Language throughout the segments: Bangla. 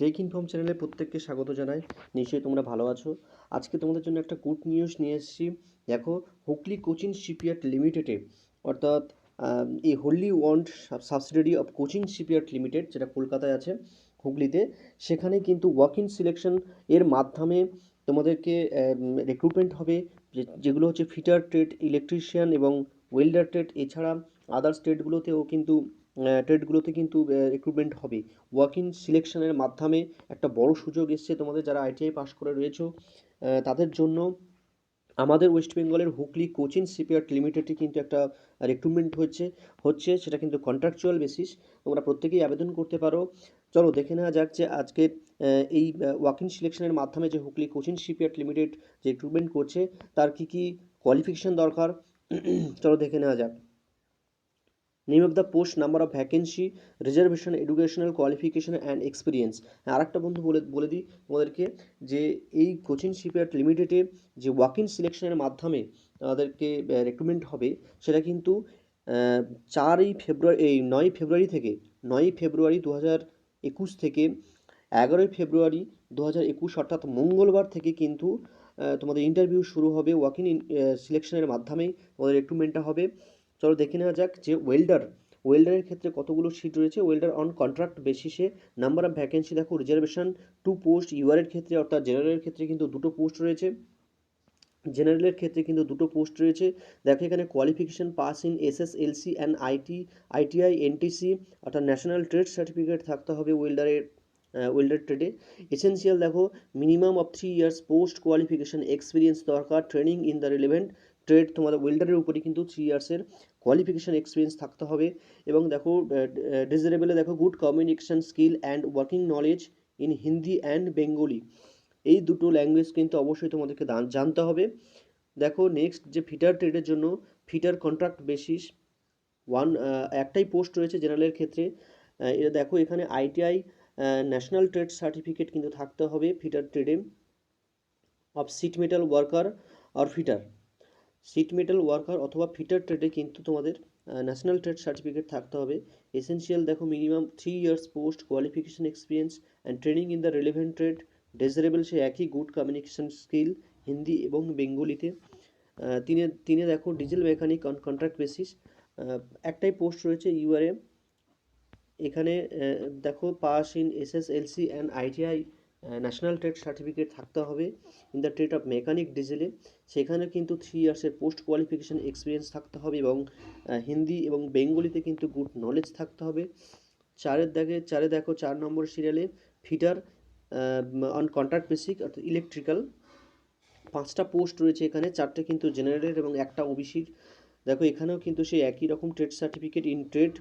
টেক ইনফর্ম চ্যানেলে প্রত্যেককে স্বাগত জানাই। নিশ্চয়ই তোমরা ভালো আছো। আজকে তোমাদের জন্য একটা গুড নিউজ নিয়ে এসেছি। দেখো, হুগলি কোচিং শিপইয়ার্ড লিমিটেডে, অর্থাৎ এই wholly owned subsidiary of Cochin shipyard limited, যেটা কলকাতায় আছে হুগলিতে, সেখানে কিন্তু ওয়াক ইন সিলেকশন এর মাধ্যমে তোমাদেরকে রিক্রুটমেন্ট হবে, যেগুলো হচ্ছে ফিটার ট্রেড, ইলেকট্রিশিয়ান এবং ওয়েল্ডার ট্রেড। এছাড়া আদার্স ট্রেডগুলোতে কিন্তু রিক্রুটমেন্ট হবে। ওয়াক ইন সিলেকশনের মাধ্যমে একটা বড় সুযোগ এসছে তোমাদের যারা আইটিআই পাস করে রয়েছো তাদের জন্য। আমাদের ওয়েস্ট বেঙ্গলের হুগলি কোচিং শিপইয়ার্ড লিমিটেডে কিন্তু একটা রিক্রুটমেন্ট হচ্ছে সেটা কিন্তু কন্ট্রাকচুয়াল বেসিস। তোমরা প্রত্যেকেই আবেদন করতে পারো। চলো দেখে নেওয়া যাক যে আজকের এই ওয়াক ইন সিলেকশনের মাধ্যমে যে হুগলি কোচিং শিপইয়ার্ড লিমিটেড যে রিক্রুটমেন্ট করছে তার কী কী কোয়ালিফিকেশান দরকার। চলো দেখে নেওয়া যাক। Name of the post, number of vacancy, reservation, educational qualification and experience. আর একটা বন্ধু বলে দিই তোমাদেরকে যে এই কোচিং শিপইয়ার্ড লিমিটেডে যে ওয়াক ইন সিলেকশনের মাধ্যমে তাদেরকে রিক্রুটমেন্ট হবে, সেটা কিন্তু 9ই ফেব্রুয়ারি থেকে 9ই ফেব্রুয়ারি 2021 থেকে 11ই ফেব্রুয়ারি 2021, অর্থাৎ মঙ্গলবার থেকে কিন্তু তোমাদের ইন্টারভিউ শুরু হবে। ওয়াক ইন সিলেকশনের মাধ্যমেই তোমাদের রিক্রুটমেন্টটা হবে। চলো দেখে নেওয়া যাক যে ওয়েল্ডারের ক্ষেত্রে কতগুলো সিট রয়েছে। ওয়েল্ডার অন কন্ট্রাক্ট বেসিসে, নাম্বার অফ ভ্যাকেন্সি দেখো, রিজার্ভেশন 2 পোস্ট, ইউআরের ক্ষেত্রে অর্থাৎ জেনারেলের ক্ষেত্রে কিন্তু 2টো পোস্ট রয়েছে। জেনারেলের ক্ষেত্রে কিন্তু 2টো পোস্ট রয়েছে। দেখো এখানে qualification pass in SSLC and ITI NTC, অর্থাৎ ন্যাশনাল ট্রেড সার্টিফিকেট থাকতে হবে ওয়েল্ডার ট্রেডে। এসেনশিয়াল দেখো, minimum of 3 years post qualification experience দরকার, training in the relevant trade. তোমাদের ওয়েল্ডারের উপরে কিন্তু 3 ইয়ার্সের কোয়ালিফিকেশন এক্সপিরিয়েন্স থাকতে হবে। এবং দেখো ডিজারেবলে দেখো, good communication skill and working knowledge in Hindi and Bengali. এই দুটো ল্যাঙ্গুয়েজ কিন্তু অবশ্যই তোমাদেরকে জানতে হবে। দেখো নেক্সট যে ফিটার ট্রেডের জন্য, ফিটার কন্ট্রাক্ট বেসিস একটাই পোস্ট রয়েছে জেনারেলের ক্ষেত্রে। এটা দেখো এখানে আইটিআই ন্যাশনাল ট্রেড সার্টিফিকেট কিন্তু থাকতে হবে ফিটার ট্রেডে অফ সিট মেটাল ওয়ার্কার আর ফিটার। সিট মেটাল ওয়ার্কার অথবা ফিটার ট্রেডে কিন্তু তোমাদের ন্যাশনাল ট্রেড সার্টিফিকেট থাকতে হবে। এসেনশিয়াল দেখো, minimum 3 years post qualification experience and training in the relevant trade. Desirable সে একই, গুড কমিউনিকেশন স্কিল হিন্দি এবং বেঙ্গলিতে। তিনে দেখো diesel mechanic on contract basis, একটাই পোস্ট রয়েছে ইউআরএ। এখানে দেখো pass in SSLC and ITI national trade certificate থাকতে হবে in the trade of mechanic ডিজেলে। সেখানে কিন্তু 3 ইয়ার্সের পোস্ট কোয়ালিফিকেশান এক্সপিরিয়েন্স থাকতে হবে এবং হিন্দি এবং বেঙ্গলিতে কিন্তু গুড নলেজ থাকতে হবে। চারে দেখো 4 নম্বর সিরিয়ালে ফিটার অন কন্ট্রাক্ট বেসিক অর্থাৎ ইলেকট্রিক্যাল। 5টা পোস্ট রয়েছে এখানে, 4টে কিন্তু জেনারেলের এবং একটা ওবিসির। দেখো এখানেও কিন্তু সেই একই রকম trade certificate in trade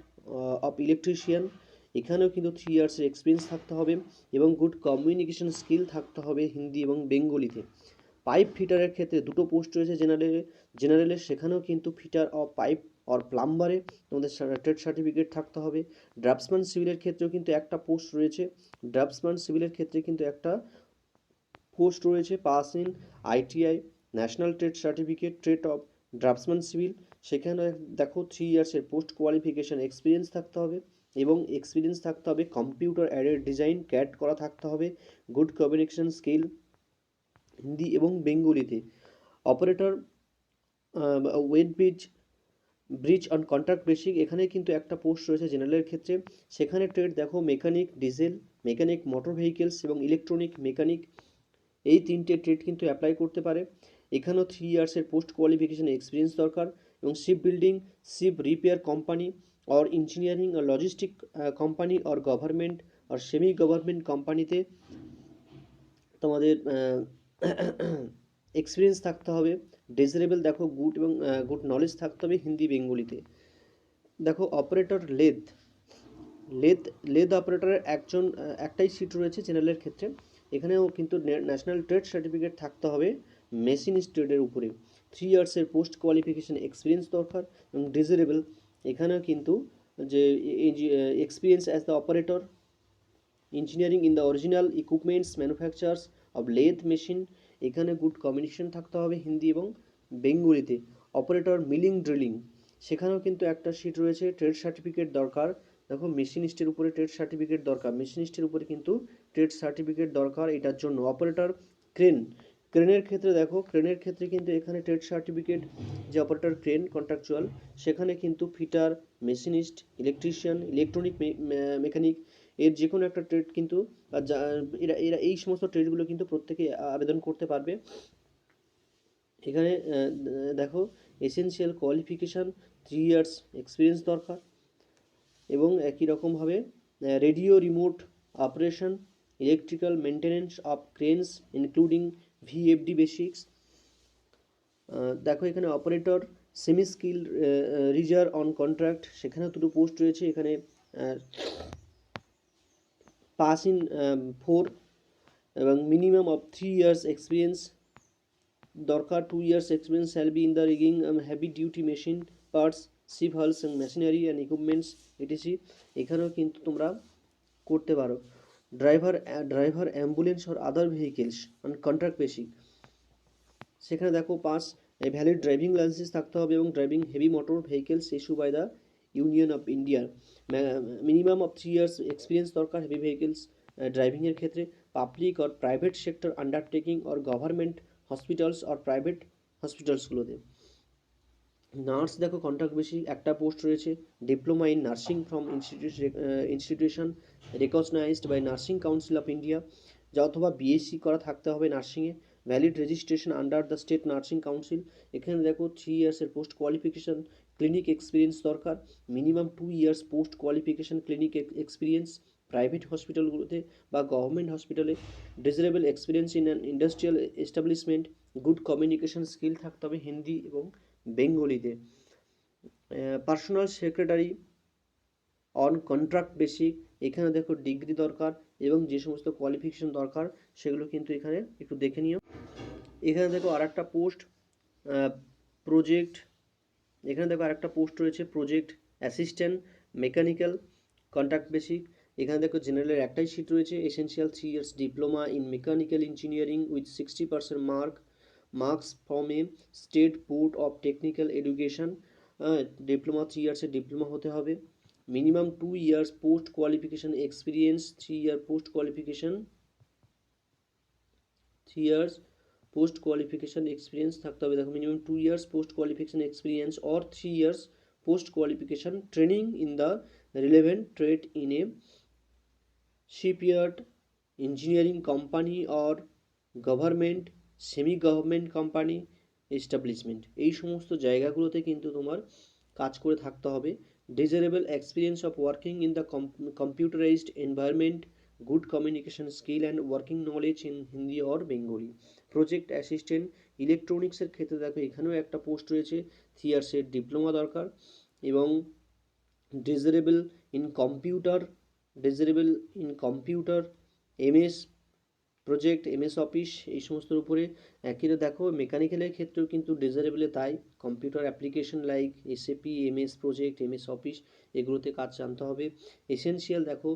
of electrician. এখানেও কিন্তু 3 ইয়ার্সের এক্সপিরিয়েন্স থাকতে হবে এবং গুড কমিউনিকেশন স্কিল থাকতে হবে হিন্দি এবং বেঙ্গলিতে। পাইপ ফিটারের ক্ষেত্রে 2টো পোস্ট রয়েছে জেনারেলের, সেখানেও কিন্তু ফিটার অফ পাইপ অর প্লাম্বারে তোমাদের ট্রেড সার্টিফিকেট থাকতে হবে। ড্রাফটসম্যান সিভিলের ক্ষেত্রেও কিন্তু একটা পোস্ট রয়েছে। ড্রাফটসম্যান সিভিলের ক্ষেত্রে কিন্তু একটা পোস্ট রয়েছে, pass in ITI national trade certificate trade of draughtsman civil. সেখানে দেখো 3 ইয়ার্সের পোস্ট কোয়ালিফিকেশান এক্সপিরিয়েন্স থাকতে হবে এবং এক্সপিরিয়েন্স থাকতে হবে কম্পিউটার অ্যাডেড ডিজাইন ক্যাড করা থাকতে হবে, গুড কমিউনিকেশন স্কিল হিন্দি এবং বেঙ্গলিতে। Operator weigh bridge on contract basic, এখানে কিন্তু একটা পোস্ট রয়েছে জেনারেলের ক্ষেত্রে। সেখানে ট্রেড দেখো, mechanic diesel, mechanic motor vehicles এবং ইলেকট্রনিক মেকানিক। এই 3টে ট্রেড কিন্তু অ্যাপ্লাই করতে পারে। এখানেও 3 ইয়ার্সের পোস্ট কোয়ালিফিকেশান এক্সপিরিয়েন্স দরকার এবং ship building, ship repair company or engineering আর লজিস্টিক কোম্পানি অর গভর্নমেন্ট আর সেমি গভর্নমেন্ট কোম্পানিতে তোমাদের এক্সপিরিয়েন্স থাকতে হবে। ডেজারেবল দেখো, গুড নলেজ থাকতে হবে হিন্দি বেঙ্গলিতে। দেখো অপারেটর লেদ লেদ অপারেটরের একটাই সিট রয়েছে জেনারেলের ক্ষেত্রে। এখানেও কিন্তু ন্যাশনাল ট্রেড সার্টিফিকেট থাকতে হবে মেশিনিস্ট ট্রেডের উপরে। 3 ইয়ার্সের পোস্ট কোয়ালিফিকেশান এক্সপিরিয়েন্স দরকার এবং ডিজারেবল। এখানেও কিন্তু যে experience as the operator engineering in the original equipments manufacturers of lathe machine. এখানে গুড কমিউনিকেশন থাকতে হবে হিন্দি এবং বেঙ্গলিতে। অপারেটর মিলিং ড্রিলিং, সেখানেও কিন্তু একটা সিট রয়েছে, ট্রেড সার্টিফিকেট দরকার। দেখো মেশিনিস্টের উপরে ট্রেড সার্টিফিকেট দরকার, মেশিনিস্টের উপরে কিন্তু ট্রেড সার্টিফিকেট দরকার এটার জন্য। অপারেটর ক্রেনের ক্ষেত্রে দেখো, ক্রেনের ক্ষেত্রে কিন্তু এখানে ট্রেড সার্টিফিকেট, যে অপারেটর ক্রেন কন্ট্রাকচুয়াল, সেখানে কিন্তু fitter, machinist, electrician, electronic mechanic, এর যে কোনো একটা ট্রেড কিন্তু এরা এরা এই সমস্ত ট্রেডগুলো কিন্তু প্রত্যেকে আবেদন করতে পারবে। এখানে দেখো এসেনশিয়াল কোয়ালিফিকেশান 3 ইয়ার্স এক্সপিরিয়েন্স দরকার, এবং একই রকমভাবে radio remote operation, electrical maintenance of cranes including VFD basics. দেখো এখানে operator semi skill rigger on contract, সেখানেও দুটো পোস্ট রয়েছে। এখানে পাস ইন 4 এবং মিনিমাম অফ 3 ইয়ার্স এক্সপিরিয়েন্স দরকার। 2 years experience shall be in the rigging heavy duty machine parts, ship hulls and machinery and equipments E T C. এখানেও কিন্তু তোমরা করতে পারো। Driver ambulance or other vehicles on contract basic, সেখানে দেখো পাস ভ্যালিড ড্রাইভিং লাইসেন্স থাকতে হবে এবং driving heavy motor vehicles issue by the union of India. Minimum of 3 years experience দরকার হেভি ভেহিকেলস ড্রাইভিংয়ের ক্ষেত্রে। Public or private sector undertaking or government hospitals or private হসপিটালসগুলোতে। নার্স দেখো কন্ট্রাক্ট বেসিক একটা পোস্ট রয়েছে। Diploma in nursing from institution recognised by nursing council of India, যা অথবা বিএসসি করা থাকতে হবে নার্সিংয়ে। Valid registration under the state nursing council. এখানে দেখো 3 ইয়ার্সের পোস্ট কোয়ালিফিকেশান ক্লিনিক এক্সপিরিয়েন্স দরকার, minimum 2 years post qualification clinic experience private হসপিটালগুলোতে বা গভর্নমেন্ট হসপিটালে। Desirable experience in an industrial establishment. Good communication skill থাকতে হবে হিন্দি এবং বেঙ্গলিতে। Personal secretary on contract basic, এখানে দেখো ডিগ্রি দরকার এবং যে সমস্ত কোয়ালিফিকেশন দরকার সেগুলো কিন্তু এখানে একটু দেখে নিও। এখানে দেখো আরেকটা পোস্ট প্রজেক্ট, এখানে দেখো আরেকটা পোস্ট রয়েছে project assistant mechanical contract basic. এখানে দেখো জেনারেলের একটাই সিট রয়েছে। Essential 3 years diploma in mechanical engineering with 60% marks from a state board of technical education. Diploma 3 ইয়ার্সের ডিপ্লোমা হতে হবে। Minimum 2 years post qualification experience, 3 year post qualification 3 years post qualification experience থাকতে হবে। দেখো minimum 2 years post qualification experience or 3 years post qualification training in the relevant trade in a shipyard, engineering company or government semi government company establishment. এই সমস্ত জায়গাগুলোতে কিন্তু তোমার কাজ করে থাকতে হবে। Desirable experience of working in the computerised environment, good communication skill and working knowledge in Hindi or Bengali. Project assistant ইলেকট্রনিক্সের ক্ষেত্রে দেখো এখানেও একটা পোস্ট রয়েছে। 3 ইয়ার্সের ডিপ্লোমা দরকার এবং desirable in computer MS project, MS office, এই সমস্তর উপরে। কিন্তু দেখো মেকানিক্যালের ক্ষেত্রেও কিন্তু ডিজারেবলে তাই computer application like SAP, MS project, MS office, এগুলোতে কাজ জানতে হবে। এসেনশিয়াল দেখো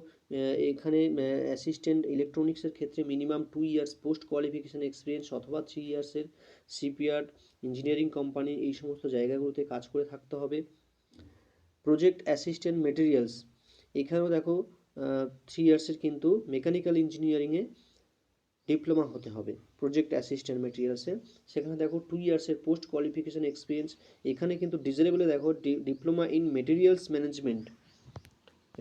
এখানে অ্যাসিস্ট্যান্ট ইলেকট্রনিক্সের ক্ষেত্রে minimum 2 years post qualification experience অথবা 3 ইয়ার্সের শিপইয়ার্ড, ইঞ্জিনিয়ারিং কোম্পানি, এই সমস্ত জায়গাগুলোতে কাজ করে থাকতে হবে। প্রজেক্ট অ্যাসিস্ট্যান্ট মেটেরিয়ালস, এখানেও দেখো 3 ইয়ার্সের কিন্তু মেকানিক্যাল ইঞ্জিনিয়ারিংয়ে ডিপ্লোমা হতে হবে প্রজেক্ট অ্যাসিস্ট্যান্ট মেটেরিয়ালসে। সেখানে দেখো 2 ইয়ার্সের পোস্ট কোয়ালিফিকেশান এক্সপিরিয়েন্স। এখানে কিন্তু ডিজারেবলে দেখো ডিপ্লোমা ইন মেটেরিয়ালস ম্যানেজমেন্ট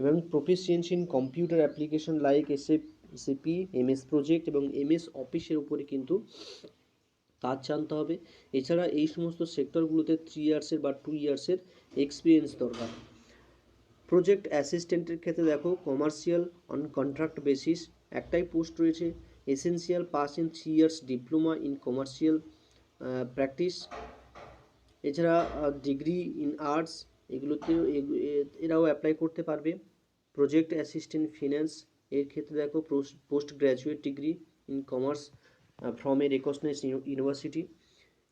এবং proficiency in computer application like SAP, MS project এবং এমএস অফিসের উপরে কিন্তু কাজ জানতে হবে। এছাড়া এই সমস্ত সেক্টরগুলোতে 3 ইয়ার্সের বা 2 ইয়ার্সের এক্সপিরিয়েন্স দরকার। প্রজেক্ট অ্যাসিস্ট্যান্টের ক্ষেত্রে দেখো কমার্শিয়াল অন কন্ট্রাক্ট বেসিস একটাই পোস্ট রয়েছে। Essential pass in 3 years diploma in commercial practice. এছাড়া ডিগ্রি ইন আর্টস, এগুলোতেও এরাও অ্যাপ্লাই করতে পারবে। প্রজেক্ট অ্যাসিস্ট্যান্ট ফিন্যান্স, এর ক্ষেত্রে দেখো post graduate degree in commerce from a recognised university.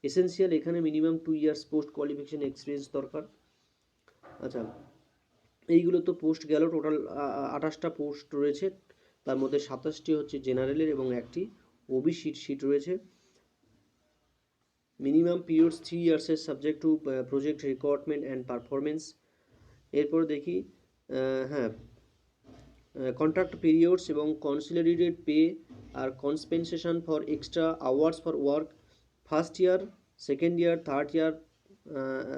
Essential এখানে minimum 2 years post qualification experience দরকার। আচ্ছা, এইগুলো তো পোস্ট গেল। টোটাল 28টা পোস্ট রয়েছে, তার মধ্যে 27টি হচ্ছে জেনারেলের এবং একটি ওবিসি সিট রয়েছে। মিনিমাম পিরিয়ডস 3 ইয়ার্সের subject to project requirement and performance. এরপর দেখি হ্যাঁ, কন্ট্রাক্ট পিরিয়ডস এবং কনসিলিডেটেড পে আর compensation for extra hours for work first year, second year, third year.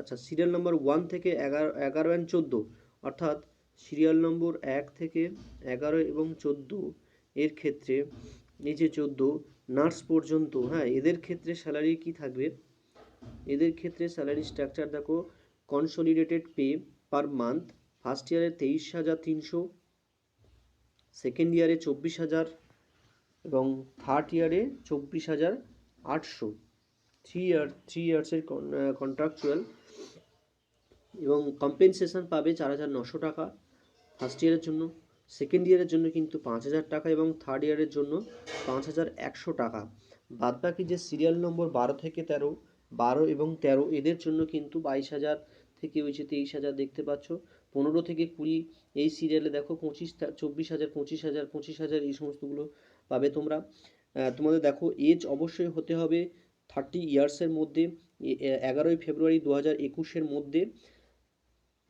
আচ্ছা, সিরিয়াল নম্বর 1 থেকে 11 অ্যান্ড 14, অর্থাৎ সিরিয়াল নম্বর 1 থেকে 11 এবং 14 এর ক্ষেত্রে, এই যে 14 নার্স পর্যন্ত, হ্যাঁ, এদের ক্ষেত্রে স্যালারি কি থাকবে? এদের ক্ষেত্রে স্যালারি স্ট্রাকচার দেখো, consolidated pay per month first ইয়ারে 23,300, সেকেন্ড ইয়ারে 24,000 এবং থার্ড ইয়ারে 24,800। 3 ইয়ার্সের কন্ট্রাকচুয়াল। এবং কম্পেনসেশন পাবে 4,900 টাকা ফার্স্ট ইয়ারের জন্য, সেকেন্ড ইয়ারের জন্য কিন্তু 5,000 টাকা এবং থার্ড ইয়ারের জন্য 5,100 টাকা। বাদবাকি যে সিরিয়াল নম্বর 12 থেকে 13, 12 এবং 13 এদের জন্য কিন্তু 22,000 থেকে ওই যে 23,000 দেখতে পাচ্ছ। 15 থেকে 20 এই সিরিয়ালে দেখো 24,000, 25,000, 25,000 এই সমস্তগুলো পাবে তোমরা। তোমাদের দেখো এজ অবশ্যই হতে হবে 30 ইয়ার্সের মধ্যে, 11ই ফেব্রুয়ারি 2021-এর মধ্যে।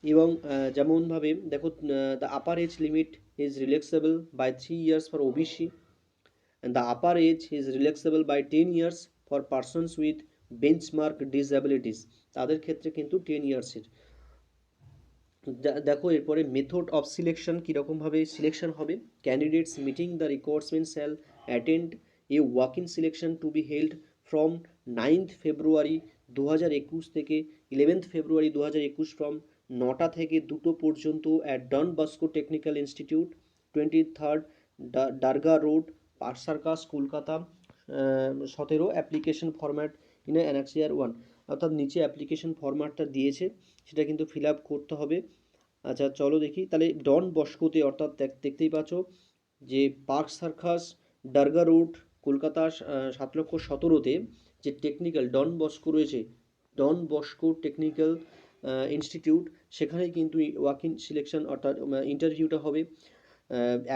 এবং যেমনভাবে দেখো, the upper age limit is relaxable by 3 years for OBC, and the upper age is relaxable by 10 years for persons with benchmark disabilities, তাদের ক্ষেত্রে কিন্তু 10 ইয়ার্সের। দেখো এরপরে মেথড অফ সিলেকশন কীরকমভাবে সিলেকশন হবে। Candidates meeting the requirement shall attend a walk in selection to be held from 9th February 2021 থেকে 11th ফেব্রুয়ারি 2021 ফ্রম 9টা থেকে 2টো পর্যন্ত at Don Bosco technical institute, 23rd Dargah road, Park Circus, Kolkata. 17 application format in annexure 1, অর্থাৎ নিচে অ্যাপ্লিকেশন ফরম্যাটটা দিয়েছে, সেটা কিন্তু ফিল আপ করতে হবে। আচ্ছা চলো দেখি তাহলে ডন বস্কোতে, অর্থাৎ দেখতেই পাচ্ছ যে পার্ক সার্কাস, ডারগা রোড, কলকাতা 7,17,000-তে যে টেকনিক্যাল ডন বস্কো রয়েছে, ডন বস্কো টেকনিক্যাল ইনস্টিটিউট, সেখানেই কিন্তু ওয়াক ইন সিলেকশন অর্থাৎ ইন্টারভিউটা হবে।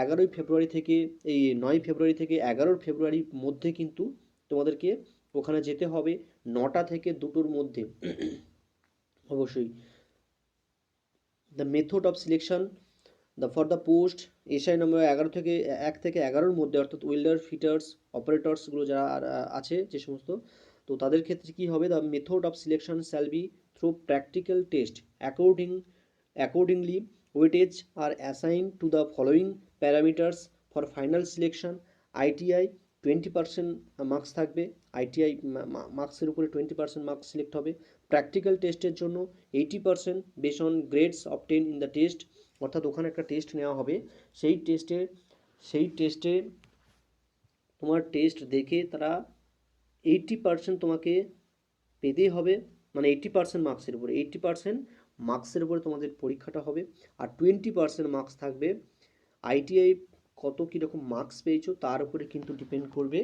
11ই ফেব্রুয়ারি থেকে, এই 9 ফেব্রুয়ারি থেকে 11 ফেব্রুয়ারির মধ্যে কিন্তু তোমাদেরকে ওখানে যেতে হবে 9টা থেকে 2টোর মধ্যে অবশ্যই। The method of selection for the post SI number 1 থেকে 11-র মধ্যে, অর্থাৎ ওয়েল্ডার, ফিটার্স, অপারেটর্সগুলো যারা আছে যে সমস্ত, তো তাদের ক্ষেত্রে কি হবে, the method of selection shall be through practical test accordingly weightage are assign to the following parameters for final selection. ITI 20% marks থাকবে, আইটিআই মার্কসের উপরে 20% মার্কস সিলেক্ট হবে। প্র্যাকটিক্যাল টেস্টের জন্য 80% base on grades obtain in the test, অর্থাৎ ওখানে একটা টেস্ট নেওয়া হবে, সেই টেস্টে তোমার টেস্ট দেখে তারা 80% তোমাকে পেতেই হবে, মানে 80% মার্কসের উপরে, 80% মার্কসের উপরে তোমাদের পরীক্ষাটা হবে। আর 20% মার্কস থাকবে আইটিআই কত কীরকম মার্কস পেয়েছো তার উপরে কিন্তু ডিপেন্ড করবে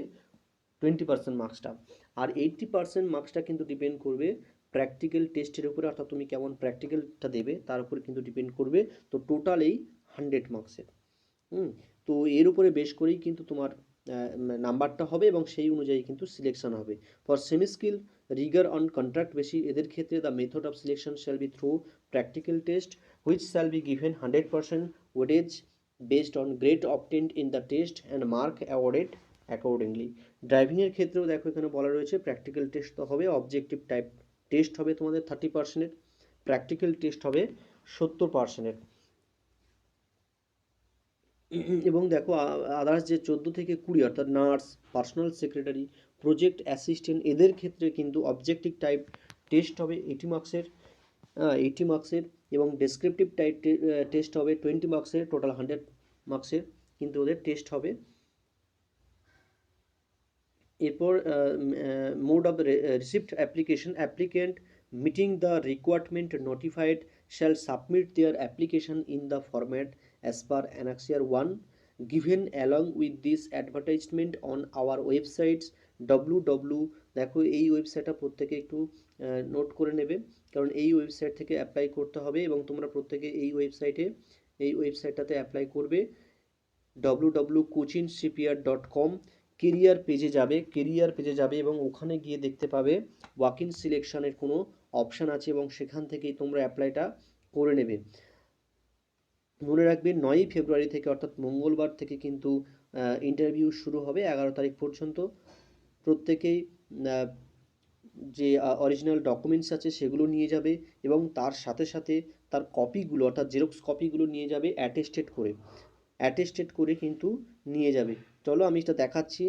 20% মার্কসটা। আর 80% মার্কসটা কিন্তু ডিপেন্ড করবে প্র্যাকটিক্যাল টেস্টের উপরে, অর্থাৎ তুমি কেমন প্র্যাকটিক্যালটা দেবে তার উপরে কিন্তু ডিপেন্ড করবে। তো টোটাল এই 100 মার্কসের। তো এর উপরে বেশ করেই কিন্তু তোমার নাম্বারটা হবে এবং সেই অনুযায়ী কিন্তু সিলেকশন হবে। For semi skill rigger on contract বেশি, এদের ক্ষেত্রে the method of selection shall be through practical test which shall be given 100% weightage based on grade obtained in the test and mark awarded accordingly. ড্রাইভিংয়ের ক্ষেত্রেও দেখো এখানে বলা রয়েছে প্র্যাকটিক্যাল টেস্ট তো হবে, অবজেক্টিভ টাইপ টেস্ট হবে তোমাদের 30%, প্র্যাকটিক্যাল টেস্ট হবে 70%। এবং দেখো আদার্স যে 14 থেকে 20, অর্থাৎ nurse, personal secretary, project assistant, এদের ক্ষেত্রে কিন্তু অবজেক্টিভ টাইপ টেস্ট হবে 80 মার্কসের এবং ডেসক্রিপটিভ টাইপ টেস্ট হবে 20 মার্কসের, টোটাল 100 মার্কসের কিন্তু ওদের টেস্ট হবে। এরপর mode of receipt application, applicant meeting the requirement notified shall submit their application in the format as per annexure 1 given along with this advertisement on our websites www। দেখো এই ওয়েবসাইটটা প্রত্যেকে একটু নোট করে নেবে, কারণ এই ওয়েবসাইট থেকে অ্যাপ্লাই করতে হবে এবং তোমরা প্রত্যেকে এই ওয়েবসাইটটাতে অ্যাপ্লাই করবে। www.cochinscpr.com কেরিয়ার পেজে যাবে এবং ওখানে গিয়ে দেখতে পাবে ওয়াক ইন সিলেকশনের কোনো অপশান আছে এবং সেখান থেকেই তোমরা অ্যাপ্লাইটা করে নেবে। মনে রাখবে 9ই ফেব্রুয়ারি থেকে অর্থাৎ মঙ্গলবার থেকে কিন্তু ইন্টারভিউ শুরু হবে 11 তারিখ পর্যন্ত। প্রত্যেকেই আহ, যে অরিজিনাল ডকুমেন্টস আছে সেগুলো নিয়ে যাবে এবং তার সাথে সাথে তার কপিগুলো অর্থাৎ জেরক্স কপিগুলো নিয়ে যাবে অ্যাটেস্টেড করে কিন্তু নিয়ে যাবে। চলো আমি এটা দেখাচ্ছি।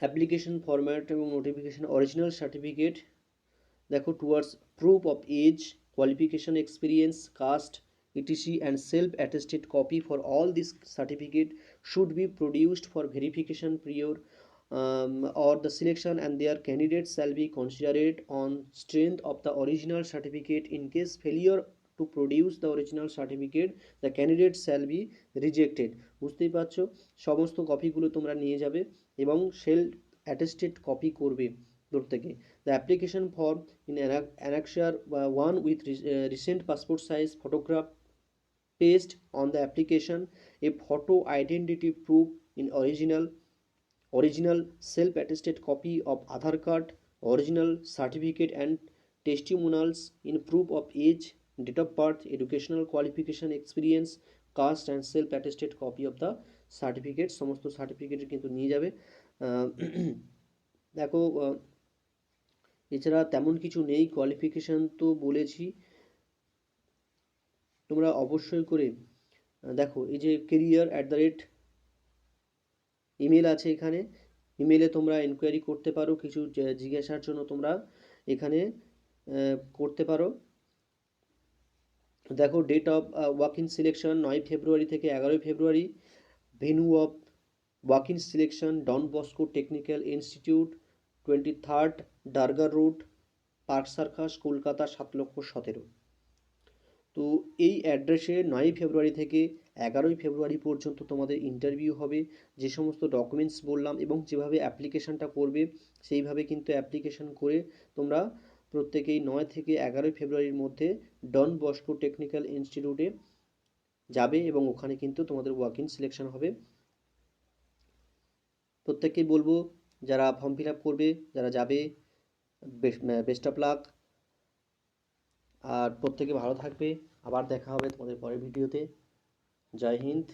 অ্যাপ্লিকেশন ফরম্যাট এবং নোটিফিকেশন অরিজিনাল সার্টিফিকেট দেখো towards proof of age qualification experience caste etc and self attested copy for all this certificate should be produced for verification prior or the selection and their candidates shall be considered on strength of the original certificate. In case failure to produce the original certificate the candidate shall be rejected। বুঝতেই পারছো, সমস্ত কপিগুলো তোমরা নিয়ে যাবে এবং সেলফ অ্যাটেস্টেড কপি করবে প্রত্যেকে। The application form in annexure 1 with recent passport size photograph paste on the application a photo identity proof in original self attested copy of Aadhaar card, original certificate and testimonials in proof of age, date of birth, educational qualification, experience, caste and self attested copy of the certificate। সমস্ত সার্টিফিকেট কিন্তু নিয়ে যাবে। দেখো এছাড়া তেমন কিছু নেই, কোয়ালিফিকেশান তো বলেছি। তোমরা অবশ্যই করে দেখো এই যে career@, ইমেল আছে এখানে, ইমেলে তোমরা এনকোয়ারি করতে পারো, কিছু জিজ্ঞাসার জন্য তোমরা এখানে করতে পারো। দেখো date of walk in selection 9 ফেব্রুয়ারি থেকে 11 ফেব্রুয়ারি। Venue of walk in selection Don Bosco technical institute 23rd ডারগার রোড পার্ক সার্কাস কলকাতা 7,17,000। তো এই অ্যাড্রেসে 9ই ফেব্রুয়ারি থেকে 11ই ফেব্রুয়ারি পর্যন্ত তোমাদের ইন্টারভিউ হবে। যে সমস্ত ডকুমেন্টস বললাম এবং যেভাবে অ্যাপ্লিকেশানটা করবে সেইভাবে কিন্তু অ্যাপ্লিকেশান করে তোমরা প্রত্যেকেই 9 থেকে 11ই ফেব্রুয়ারির মধ্যে ডন বস্কো টেকনিক্যাল ইনস্টিটিউটে যাবে এবং ওখানে কিন্তু তোমাদের ওয়াক ইন সিলেকশন হবে। প্রত্যেককেই বলবো যারা ফর্ম ফিল আপ করবে, যারা যাবে, বেস্ট অফ লাক। আর প্রত্যেকে ভালো থাকবে। আবার দেখা হবে তোমাদের পরের ভিডিওতে। জয় হিন্দ।